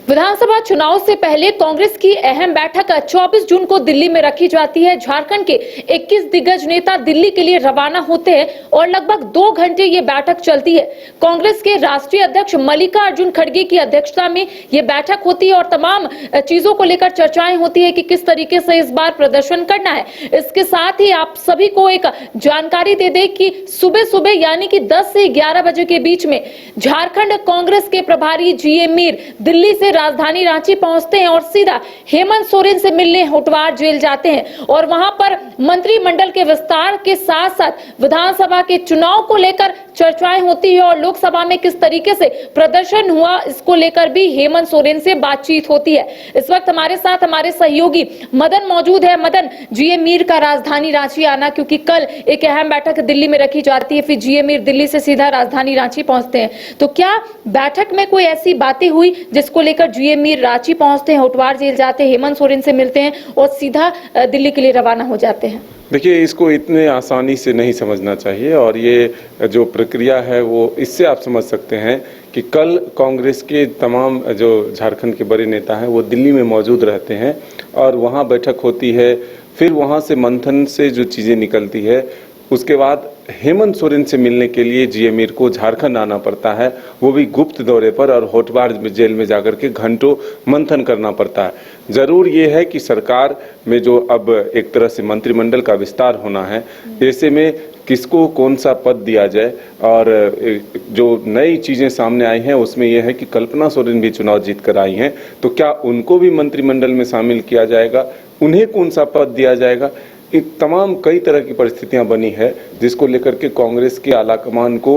विधानसभा चुनाव से पहले कांग्रेस की अहम बैठक 24 जून को दिल्ली में रखी जाती है। झारखंड के 21 दिग्गज नेता दिल्ली के लिए रवाना होते हैं और लगभग 2 घंटे ये बैठक चलती है। कांग्रेस के राष्ट्रीय अध्यक्ष मल्लिकार्जुन खड़गे की अध्यक्षता में ये बैठक होती है और तमाम चीजों को लेकर चर्चाएं होती है कि किस तरीके से इस बार प्रदर्शन करना है। इसके साथ ही आप सभी को एक जानकारी दे दें कि सुबह सुबह यानी कि 10 से 11 बजे के बीच में झारखंड कांग्रेस के प्रभारी जीए मीर दिल्ली से राजधानी रांची पहुंचते हैं और सीधा हेमंत सोरेन से मिलने होटवार जेल जाते हैं और वहां पर मंत्रिमंडल के विस्तार के साथ साथ विधानसभा के चुनाव को लेकर चर्चाएं होती है और लोकसभा में किस तरीके से प्रदर्शन हुआ इसको लेकर भी हेमंत सोरेन से बातचीत होती है। इस वक्त हमारे साथ हमारे सहयोगी मदन मौजूद है। मदन, जीए मीर का राजधानी रांची आना, क्योंकि कल एक अहम बैठक दिल्ली में रखी जाती है, फिर जीए मीर दिल्ली से सीधा राजधानी रांची पहुंचते हैं, तो क्या बैठक में कोई ऐसी बातें हुई जिसको लेकर जीए मीर रांची पहुंचते हैं, होटवार जेल जाते हैं, हेमंत सोरेन से मिलते हैं और सीधा दिल्ली के लिए रवाना हो जाते हैं? देखिए, इसको इतने आसानी से नहीं समझना चाहिए और ये जो प्रक्रिया है वो इससे आप समझ सकते हैं कि कल कांग्रेस के तमाम जो झारखंड के बड़े नेता हैं वो दिल्ली में मौजूद रहते हैं और वहाँ बैठक होती है। फिर वहाँ से मंथन से जो चीज़ें निकलती है उसके बाद हेमंत सोरेन से मिलने के लिए जीए मीर को झारखंड आना पड़ता है, वो भी गुप्त दौरे पर, और होटवार जेल में जाकर के घंटों मंथन करना पड़ता है। जरूर ये है कि सरकार में जो अब एक तरह से मंत्रिमंडल का विस्तार होना है, ऐसे में किसको कौन सा पद दिया जाए, और जो नई चीज़ें सामने आई हैं उसमें यह है कि कल्पना सोरेन भी चुनाव जीत कर आई हैं, तो क्या उनको भी मंत्रिमंडल में शामिल किया जाएगा, उन्हें कौन सा पद दिया जाएगा। एक तमाम कई तरह की परिस्थितियां बनी है जिसको लेकर के कांग्रेस के आलाकमान को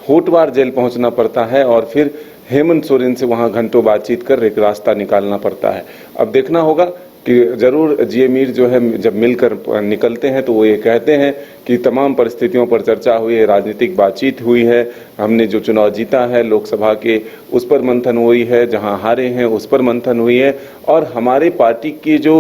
होटवार जेल पहुंचना पड़ता है और फिर हेमंत सोरेन से वहां घंटों बातचीत कर एक रास्ता निकालना पड़ता है। अब देखना होगा कि जरूर जीए मीर जो है जब मिलकर निकलते हैं तो वो ये कहते हैं कि तमाम परिस्थितियों पर चर्चा हुई है, राजनीतिक बातचीत हुई है, हमने जो चुनाव जीता है लोकसभा के उस पर मंथन हुई है, जहां हारे हैं उस पर मंथन हुई है, और हमारे पार्टी के जो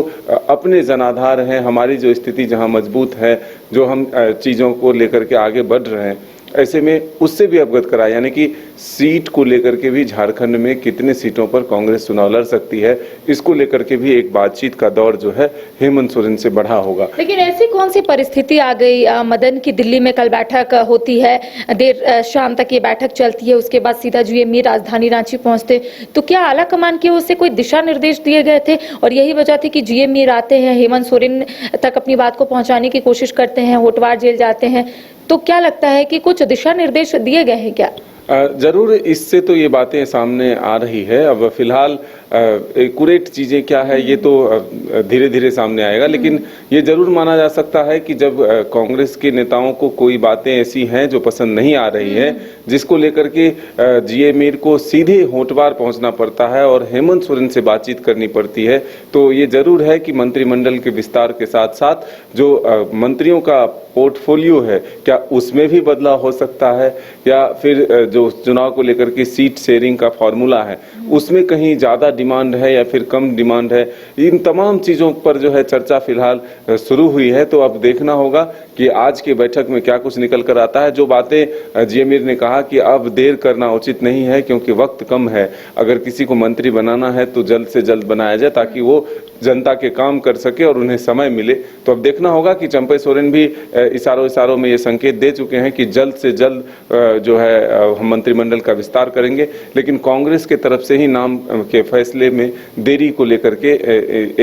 अपने जनाधार हैं, हमारी जो स्थिति जहां मजबूत है, जो हम चीज़ों को लेकर के आगे बढ़ रहे हैं, ऐसे में उससे भी अवगत कराया, यानी कि सीट को लेकर के भी झारखंड में कितने सीटों पर कांग्रेस चुनाव लड़ सकती है, इसको लेकर के भी एक बातचीत का दौर जो है हेमंत सोरेन से बढ़ा होगा। लेकिन ऐसी कौन सी परिस्थिति आ गई मदन की दिल्ली में कल बैठक होती है, देर शाम तक ये बैठक चलती है, उसके बाद सीधा जीए मीर राजधानी रांची पहुंचते, तो क्या आला कमान की ओर से कोई दिशा निर्देश दिए गए थे और यही वजह थी कि जीए मीर आते हैं, हेमंत सोरेन तक अपनी बात को पहुंचाने की कोशिश करते हैं, होटवार जेल जाते हैं, तो क्या लगता है कि कुछ दिशा निर्देश दिए गए हैं क्या? जरूर इससे तो ये बातें सामने आ रही है। अब फिलहाल एक्यूरेट चीज़ें क्या है ये तो धीरे धीरे सामने आएगा, लेकिन ये जरूर माना जा सकता है कि जब कांग्रेस के नेताओं को कोई बातें ऐसी हैं जो पसंद नहीं आ रही है, जिसको लेकर के जीए मीर को सीधे होटवार पहुंचना पड़ता है और हेमंत सोरेन से बातचीत करनी पड़ती है, तो ये जरूर है कि मंत्रिमंडल के विस्तार के साथ साथ जो मंत्रियों का पोर्टफोलियो है क्या उसमें भी बदलाव हो सकता है, या फिर जो चुनाव को लेकर के सीट शेयरिंग का फॉर्मूला है उसमें कहीं ज़्यादा डिमांड है या फिर कम डिमांड है। इन तमाम चीज़ों पर जो है चर्चा फिलहाल शुरू हुई है, तो अब देखना होगा कि आज की बैठक में क्या कुछ निकल कर आता है। जो बातें जीए मीर ने कहा कि अब देर करना उचित नहीं है क्योंकि वक्त कम है, अगर किसी को मंत्री बनाना है तो जल्द से जल्द बनाया जाए ताकि वो जनता के काम कर सके और उन्हें समय मिले। तो अब देखना होगा कि चंपई सोरेन भी इशारों में ये संकेत दे चुके हैं कि जल्द से जल्द जो है हम मंत्रिमंडल का विस्तार करेंगे, लेकिन कांग्रेस के तरफ से ही नाम के फैसले में देरी को लेकर के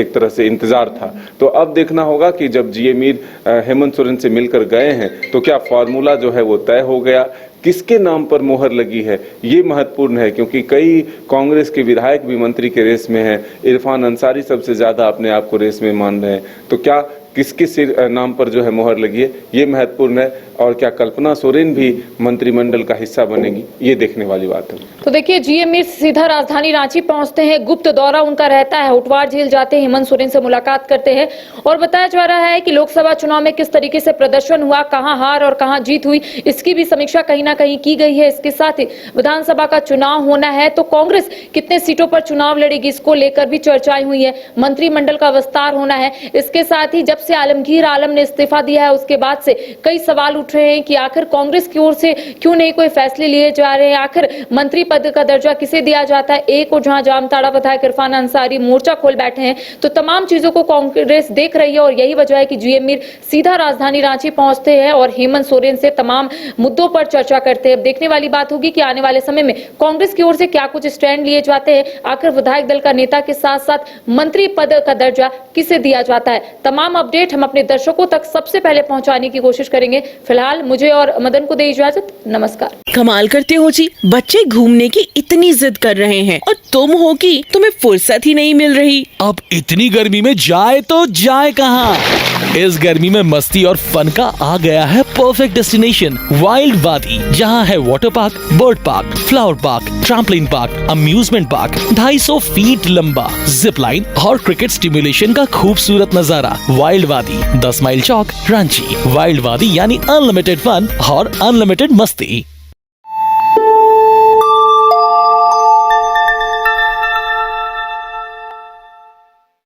एक तरह से इंतजार था। तो अब देखना होगा कि जब जीए मीर हेमंत सोरेन से मिलकर गए हैं तो क्या फॉर्मूला जो है वो तय हो गया, किसके नाम पर मोहर लगी है ये महत्वपूर्ण है, क्योंकि कई कांग्रेस के विधायक भी मंत्री के रेस में हैं। इरफान अंसारी सबसे ज्यादा अपने आप को रेस में मान रहे हैं, तो क्या किसके नाम पर जो है मोहर लगी है ये महत्वपूर्ण है, और क्या कल्पना सोरेन भी मंत्रिमंडल का हिस्सा बनेगी ये देखने वाली बात है। तो देखिए, जीए मीर सीधा राजधानी रांची पहुंचते हैं, गुप्त दौरा उनका रहता है, होटवार जेल जाते हैं, हेमंत सोरेन से मुलाकात करते हैं और बताया जा रहा है कि लोकसभा चुनाव में किस तरीके से प्रदर्शन हुआ, कहां हार और कहां जीत हुई, इसकी भी समीक्षा कहीं ना कहीं की गई है। इसके साथ ही विधानसभा का चुनाव होना है तो कांग्रेस कितने सीटों पर चुनाव लड़ेगी इसको लेकर भी चर्चाएं हुई है, मंत्रिमंडल का विस्तार होना है। इसके साथ ही जब से आलमगीर आलम ने इस्तीफा दिया है उसके बाद से कई सवाल उठ रहे हैं कि आखिर कांग्रेस की ओर से क्यों नहीं कोई फैसले लिए जा रहे हैं, आखिर मंत्री पद का दर्जा किसे दिया जाता है। एक और जहां जामताड़ा विधायक इरफान अंसारी मोर्चा खोल बैठे हैं, तो तमाम चीजों को कांग्रेस देख रही है और यही वजह है कि जीएम मीर सीधा राजधानी रांची पहुंचते हैं और हेमंत सोरेन से तमाम मुद्दों पर चर्चा करते हैं। अब देखने वाली बात होगी कि आने वाले समय में कांग्रेस की ओर से क्या कुछ स्टैंड लिए जाते हैं, आखिर विधायक दल का नेता के साथ साथ मंत्री पद का दर्जा किसे दिया जाता है। तमाम अपडेट हम अपने दर्शकों तक सबसे पहले पहुंचाने की कोशिश करेंगे। फिलहाल मुझे और मदन को दे इजाजत, नमस्कार। कमाल करते हो जी, बच्चे घूमने की इतनी जिद कर रहे हैं और तुम हो कि तुम्हें फुर्सत ही नहीं मिल रही। अब इतनी गर्मी में जाए तो जाए कहाँ? इस गर्मी में मस्ती और फन का आ गया है परफेक्ट डेस्टिनेशन वाइल्ड वादी, जहाँ है water park, bird park, flower park, trampoline park, amusement park, 250 feet लंबा, जिप लाइन और क्रिकेट स्टिमुलेशन का खूबसूरत नजारा। वाइल्ड वादी, 10 माइल चौक, रांची। वाइल्ड वादी यानी अनलिमिटेड फन और अनलिमिटेड मस्ती।